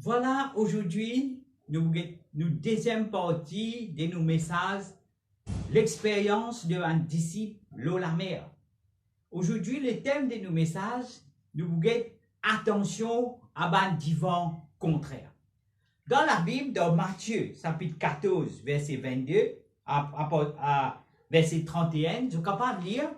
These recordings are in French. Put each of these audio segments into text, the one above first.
Voilà, aujourd'hui, nous deuxième partie de nos messages, l'expérience d'un disciple, l'eau la mer. Aujourd'hui, le thème de nos messages, nous voulons attention à un divan contraire. Dans la Bible, dans Matthieu, chapitre 14, verset 22, à verset 31, je suis capable de lire,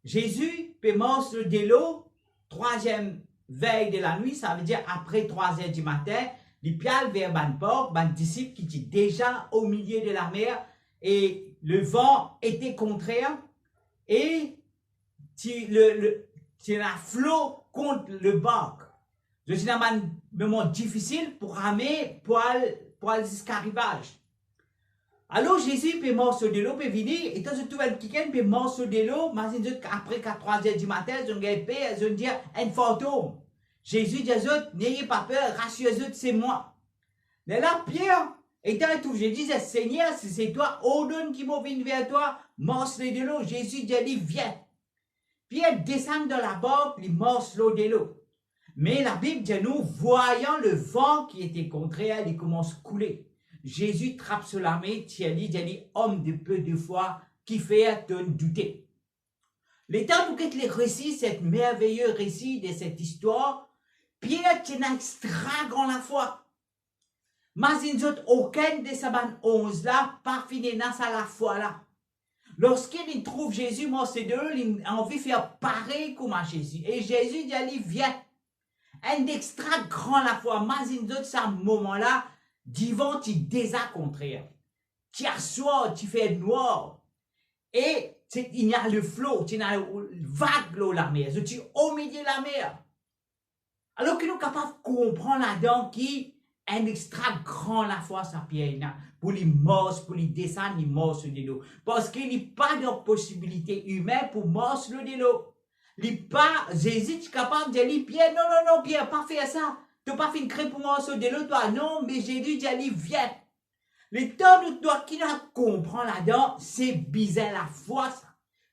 Jésus peut manger de l'eau, troisième veille de la nuit, ça veut dire après 3 heures du matin, il piale vers ban port, ban disciple qui était déjà au milieu de la mer et le vent était contraire et tu as flot contre le bac. C'est un moment difficile pour ramer pour aller jusqu'à l'arrivage. Alors Jésus peut manger de l'eau, peut venir, et quand je trouve quelqu'un peut manger de l'eau, mais après 3 heures du matin, je vais dire un fantôme. Jésus dit aux autres, n'ayez pas peur, rassurez-vous, c'est moi. Mais là, Pierre, étant tout, je disais, Seigneur, si c'est toi, ordonne qui m'en vienne vers toi, mange de l'eau. Jésus dit, viens. Pierre descend dans la barque, il mange l'eau de l'eau. Mais la Bible dit, nous, voyant le vent qui était contraire, il commence à couler. Jésus trappe sur la main, dit, homme de peu de foi, qui fait te douter. Le temps où les récits, cet merveilleux récit de cette histoire, Pierre tient extra grand la foi. Mais il n'y a aucun de ces 11 là, pas fini dans la foi là. Lorsqu'il trouve Jésus, moi c'est de eux, il a envie de faire pareil comme à Jésus. Et Jésus dit, viens. Un extra grand la foi, mais il n'y a ce moment là, divan, tu déjà contraire. Tu assois, tu fais noir. Et il y a le flot, il y a le vague de la mer. Tu es au milieu de la mer. Alors que nous sommes capables de comprendre là-dedans qui un extra grand la foi, ça Pierre, pour les morts, pour les descendre, les morts de l'eau. Parce qu'il n'y a pas de possibilité humaine pour morts de l'eau. Jésus est capable de dire, Pierre, non, Pierre, pas faire ça. Tu n'as pas fait une crêpe pour morts de l'eau, toi. Non, mais Jésus dit, viens. Le temps de toi qui n'a comprend là-dedans, c'est bizarre la foi, ça.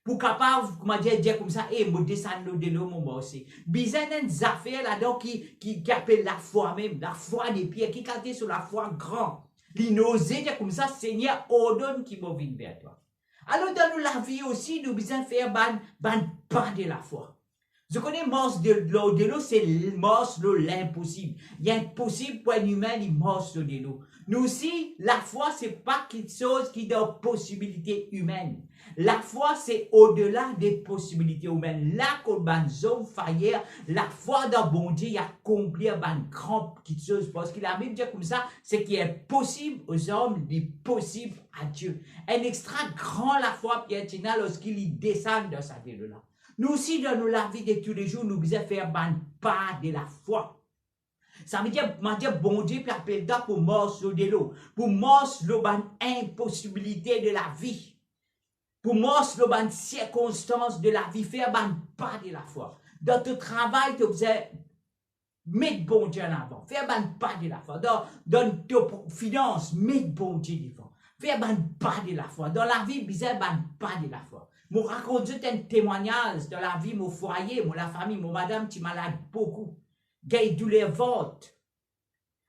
Pour capable, comment dire comme ça, me descendre de l'eau, mon aussi. Bizarre des affaires là-dedans qui appellent la foi même, la foi des pierres, qui compte sur la foi grand. L'inosé dire comme ça, Seigneur, ordonne qui me vienne vers toi. Alors, dans la vie aussi, nous besoin faire pas de la foi. Je connais mort de l'eau, c'est mort de l'impossible. Il y a impossible pour un humain, il mort de l'eau. Nous aussi, la foi, c'est pas quelque chose qui donne possibilité humaine. La foi, c'est au-delà des possibilités humaines. Là, quand on homme faillir, la foi dans bon Dieu, il accomplit une grande chose. Parce qu'il a même dit comme ça, c'est qu'il est possible aux hommes, il est possible à Dieu. Un extra grand la foi, Pierre Tina, lorsqu'il descend dans sa ville-là. Nous aussi, dans la vie de tous les jours, nous devons faire pas de la foi. Ça veut dire, bon Dieu, puis appelle ça pour morceau de l'eau. Pour morceau impossibilité de la vie. Pour morceau de circonstances de la vie. Faire pas de la foi. Dans ton travail, tu faisais mettre bon Dieu en avant. Faire pas de la foi. Dans tes finances, mettre bon Dieu devant. Faire pas de la foi. Dans la vie, bizarre, pas de la foi. Je raconte un témoignage dans la vie, mon foyer, la famille, mon madame, tu malade beaucoup. Il y a douleur ventre.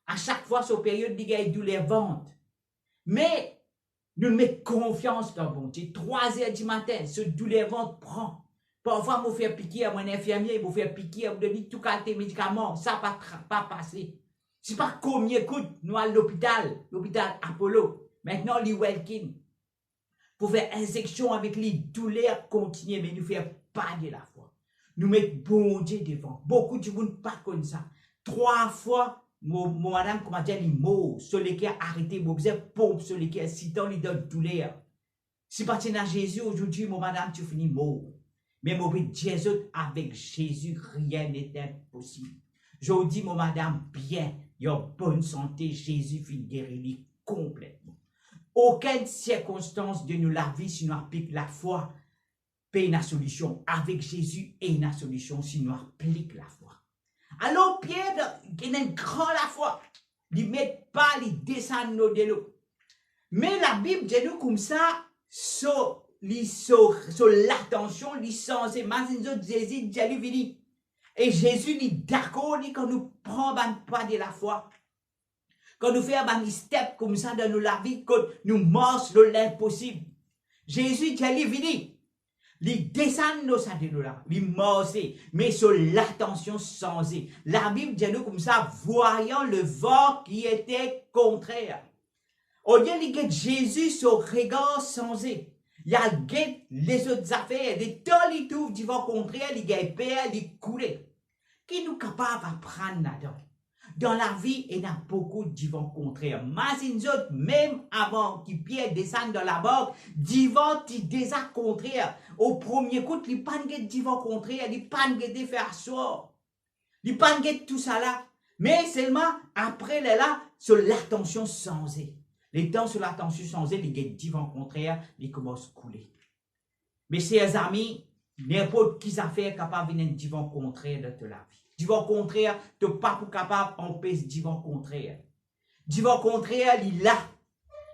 À chaque fois, sur période, il y a douleur ventre. Mais, nous mettons confiance dans bon Dieu. 3 heures du matin, ce douleur ventre prend. Parfois, je faire piquer à mon infirmier, je faire piquer, je donner tout cas tes médicaments. Ça ne va pas passer. Ce n'est pas combien coûte, nous à l'hôpital Apollo. Maintenant, les Welkin. Pour faire injection avec les douleurs continuer, mais nous faire pas de la foi. Nous mettre bon Dieu devant. Beaucoup de monde pas comme ça. 3 fois, mon madame, comment dire, les mots, sur lesquels arrêter, mon besoin pompe, sur lesquels citant les douleurs. Si pas à Jésus aujourd'hui, mon madame, tu finis mort. Mais mon Jésus, avec Jésus, rien n'est impossible. Je vous dis, mon madame, bien, il y a bonne santé, Jésus finit guérir complètement. Aucune circonstance de nous la vie, si nous appliquons la foi, paye une solution. Avec Jésus, et une solution si nous appliquons la foi. Alors, Pierre, il a une grande la foi. Il ne met pas, il descend de l'eau. Mais la Bible dit nous comme ça, sur l'attention, il sens, c'est Jésus, Jésus vini. Et Jésus dit d'accord, quand nous prenons pas de la foi. Quand nous faisons un step comme ça dans la vie, quand nous marchons l'impossible. Jésus dit, il vient. Il descend dans sa là, il marche, mais sur l'attention changée. La Bible dit nous comme ça, voyant le vent qui était contraire. Au lieu de Jésus, son regard changé. Il y a les autres affaires, des temps les tout du vent contraire, il y a peur, il coule. Qui nous capable d'apprendre là-dedans? Dans la vie, il y a beaucoup de vents contraires. Mais autres, même avant que Pierre descende dans la barque, divans qui déjà contraire. Au premier coup, il n'y a pas de vent contraire, il n'y a pas de faire asseoir. Il n'y a pas de tout ça là. Mais seulement après là, sur l'attention changée. Les temps sur l'attention changée, il y a des vents contraires, ils commencent à couler. Mes chers amis, n'importe qui affaire capable de venir du vent contraire de la vie. Du vent contraire, tu n'es pas capable d'empêcher du vent contraire. Du vent contraire, il est là.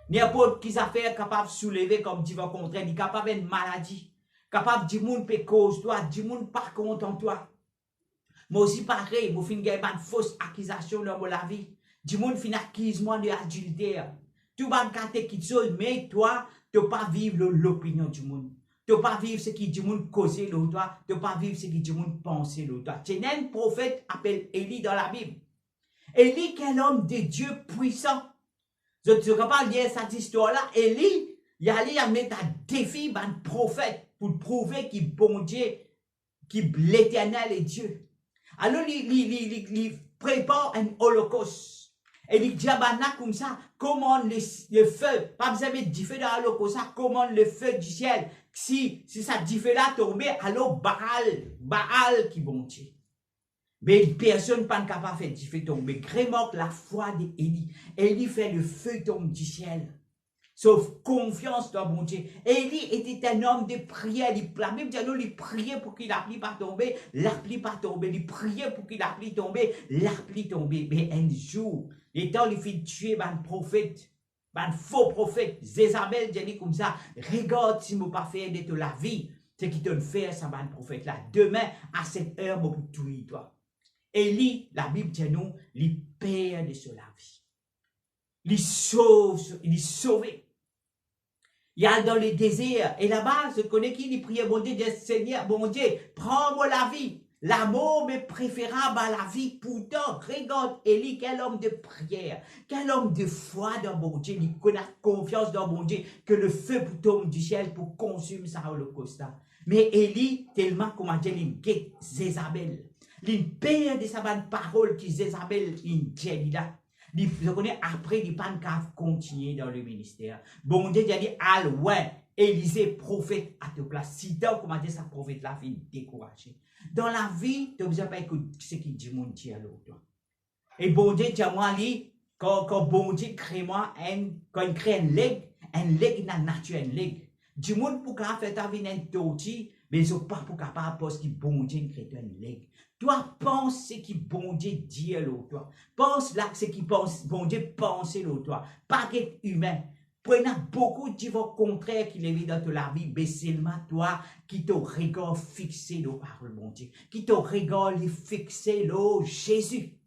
N'importe qui affaire capable de soulever comme du vent contraire, il est capable d'une maladie. Capable du monde peut cause toi, du monde par contre en toi. Moi aussi pareil, moi fin une fausse accusation dans la vie. Du monde fin accusement de adultère. Tu vas garder quelque chose, mais toi, tu ne peux pas vivre l'opinion du monde. Tu ne peux pas vivre ce qui du monde causé l'autre toi. Tu ne peux pas vivre ce qui du monde pensé l'autre toi. Tu un prophète appelé Élie dans la Bible. Élie, quel homme de Dieu puissant. Je ne sais pas lire cette histoire-là. Élie, il allait à mettre un défi à un prophète pour prouver qu'il bon Dieu, qu'il l'éternel est Dieu. Alors, il prépare un holocauste. Et il dit, comme ça, commande le feu. Pas besoin de du feu dans l'holocauste, commande le feu du ciel. Si ça du feu là tombe, alors Baal qui bon Dieu. Mais personne n'est pas capable de faire du feu tomber. Grémort la foi d'Élie. Élie fait le feu tomber du ciel. Sauf confiance dans mon Dieu. Élie était un homme de prière. La Bible dit il priait pour qu'il la pluie pas tomber, la pluie pas tomber. Il priait pour qu'il la pluie tomber, la pluie tomber. Mais un jour, étant il fit tuer un prophète, un faux prophète, Jézabel dit comme ça, regarde si je ne pas faire de la vie, ce qui te fait ça, un prophète là. Demain, à cette heure, je peux tuer toi. Élie, la Bible dit nous, il perd de la vie. Il est sauvé. Il y a dans le désert. Et là-bas, je connais qui il priait, bon Dieu, Seigneur, bon Dieu, prends-moi la vie. L'amour m'est préférable à la vie. Pourtant, regarde Élie, quel homme de prière, quel homme de foi dans mon Dieu. Il connaît confiance dans mon Dieu, que le feu tombe du ciel pour consumer sa holocauste. Mais Élie, tellement, comment dire, il guette Jézabel. Il perd de sa bonne parole qui Jézabel, il dit là. Je connais après, il pas continuer dans le ministère. Bon Dieu, il a dit, ah ouais, Élisée, prophète à ta place. Si tu as comment dire ça, prophète là, fait décourager. Dans la vie, tu n'as besoin pas écouter ce qui dit mon Dieu à l'autre. Et bon Dieu, tu as moi, quand bon Dieu crée moi, quand il crée un leg dans la nature, un leg. Du monde pour faire ta vie un torti, mais ils sont pas pour capable parce que bon Dieu crée un leg. Toi, pense ce qui bon Dieu dit à l'autre. Pense là ce qui bon Dieu pense à l'autre. Pas qu'être humain. Prenez beaucoup de vos contraires qui les dans la vie, mais seulement toi qui te regarde fixé dans la parole bon Dieu. Qui te regarde fixé dans Jésus.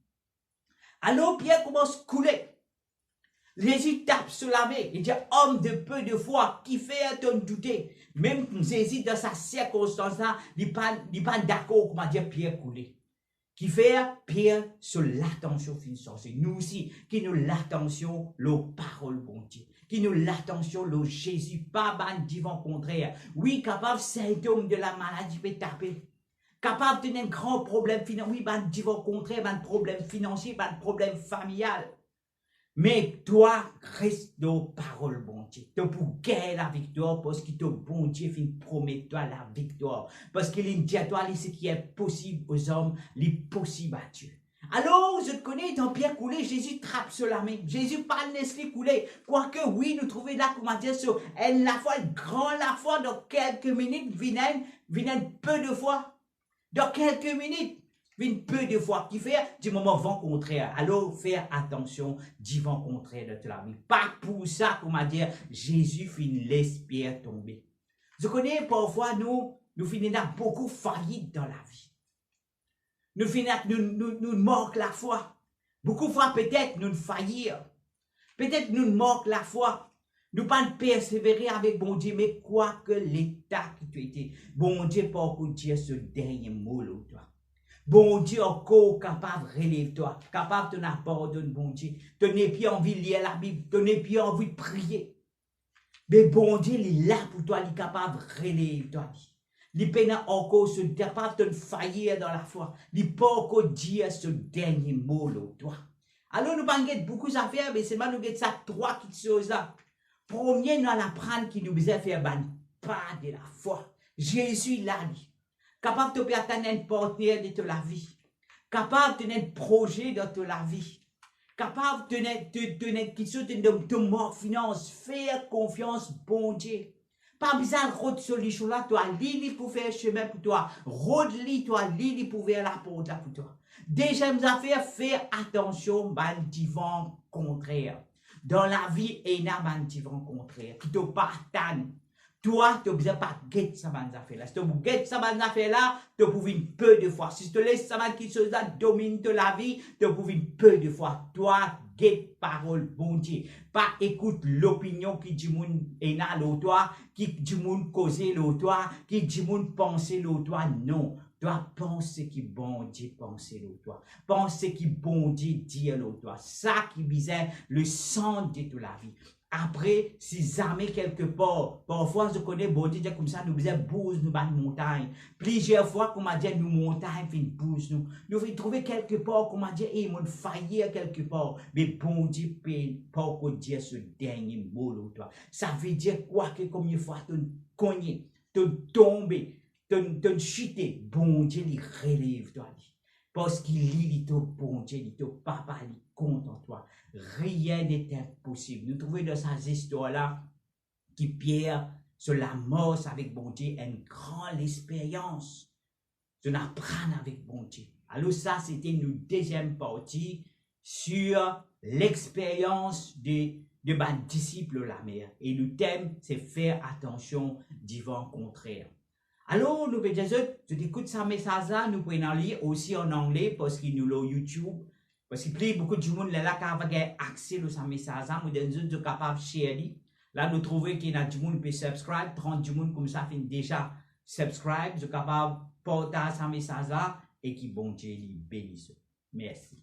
Alors Pierre commence à couler. Jésus tape sur la main. Il dit, homme de peu de foi, qui fait ton douter. Même Jésus, dans sa circonstance là, il n'est pas d'accord, comment dire, Pierre couler. Qui fait Pierre sur l'attention financière. Nous aussi, qui nous l'attention, la parole bon Dieu. Qui nous l'attention, le Jésus, pas ban divan contraire. Oui, capable, symptôme de la maladie peut taper. Capable d'un grand problème financier. Oui, ban divan contraire, ban problème financier, ban problème familial. Mais toi, reste dans la parole, bon Dieu. Tu pour gagner la victoire parce que ton bon Dieu promet toi la victoire. Parce qu'il dit à toi ce qui est possible aux hommes, l'impossible à Dieu. Alors, je te connais, dans Pierre coulé, Jésus trappe sur la main. Jésus pas laissé couler. Quoique, oui, nous trouvons là, comment dire, sur la foi, grand la foi, dans quelques minutes, viennent peu de fois. Dans quelques minutes. Une peu de fois qui fait du moment vent contraire. Alors, faire attention du vent contraire de la vie. Pas pour ça, comment dire, Jésus finit l'espère tomber. Je connais parfois, nous finissons beaucoup faillites dans la vie. Nous manquons la foi. Beaucoup de fois, peut-être, nous faillir. Peut-être nous manque la foi. Nous pas persévérer avec bon Dieu, mais quoi que l'état qui tu étais, bon Dieu, pas encore dire ce dernier mot, là, toi. Bon Dieu, encore capable, relève-toi, capable de t'apporter, bon Dieu. Tu n'es plus envie de lire la Bible, tu n'es plus envie de prier. Mais bon Dieu, il est là pour toi, il est capable, relève-toi. Il est encore ce capable de te faillir dans la foi. Il peut encore dire ce dernier mot, là, toi. Alors, nous avons beaucoup d'affaires, mais c'est nous avons ça trois choses là. Premier, nous allons apprendre qui nous besoin faire pas de la foi. Jésus l'a dit. Capable de faire un partenaire de la vie. Capable de tenir un projet de la vie. Capable de tenir quelque chose de mort finance. Faire confiance, bon Dieu. Pas besoin de route solution là, toi, Lili pour faire chemin pour toi. Road li, toi, Lili pour faire la porte là pour toi. Deuxième affaire, faire attention, divan contraire. Dans la vie, il y a un divan contraire. Qui te partage. Toi, tu n'as besoin pas de guetter ça affaire là. Si tu guettes ça affaire là, tu peux une peu de fois. Si tu laisses ça qui chose là domine de la vie, tu peux une peu de fois. Toi, guette parole bon Dieu. Pas écoute l'opinion qui dit moun ena l'autre, qui dit moun causer l'autre, qui dit moun penser l'autre. Non. Toi, pense ce qui bon Dieu pense l'autre. Pense ce qui bon Dieu dit l'autre. Ça qui visait le sang de toute la vie. Après, si jamais quelque part, parfois je connais bon Dieu comme ça, nous faisons bouge nous bas montagne. Plusieurs fois, comme on dit, nous montagne fin bouge nous. Nous devons trouver quelque part, comme on dit, et mon faillir quelque part. Mais bon Dieu peut pas dire ce dernier mot là. Ça veut dire quoi que combien de fois tu cognes, tu tombes, tu chuter, bon Dieu il relève toi. Parce qu'il lit ton bon Dieu, il ton papa, il compte en toi. Rien n'est impossible. Nous trouvons dans ces histoires-là qui Pierre sur la mort avec bon Dieu une grande expérience. De apprendre avec bon Dieu. Alors ça, c'était une deuxième partie sur l'expérience de ma disciple la mère. Et le thème, c'est faire attention divin contraire. Alors, nous pouvons je t'écoute ce message-là, nous pouvons lire aussi en anglais parce qu'il nous l'a YouTube. Parce qu'il y a beaucoup de monde là qui a accès à ce message-là, nous sommes capables de share. Là, nous trouvons qu'il y a du monde qui peut subscribe, 30 du monde comme ça fait déjà subscribe, nous sommes capables de porter ce message-là et qui bon Dieu bénisse. Merci.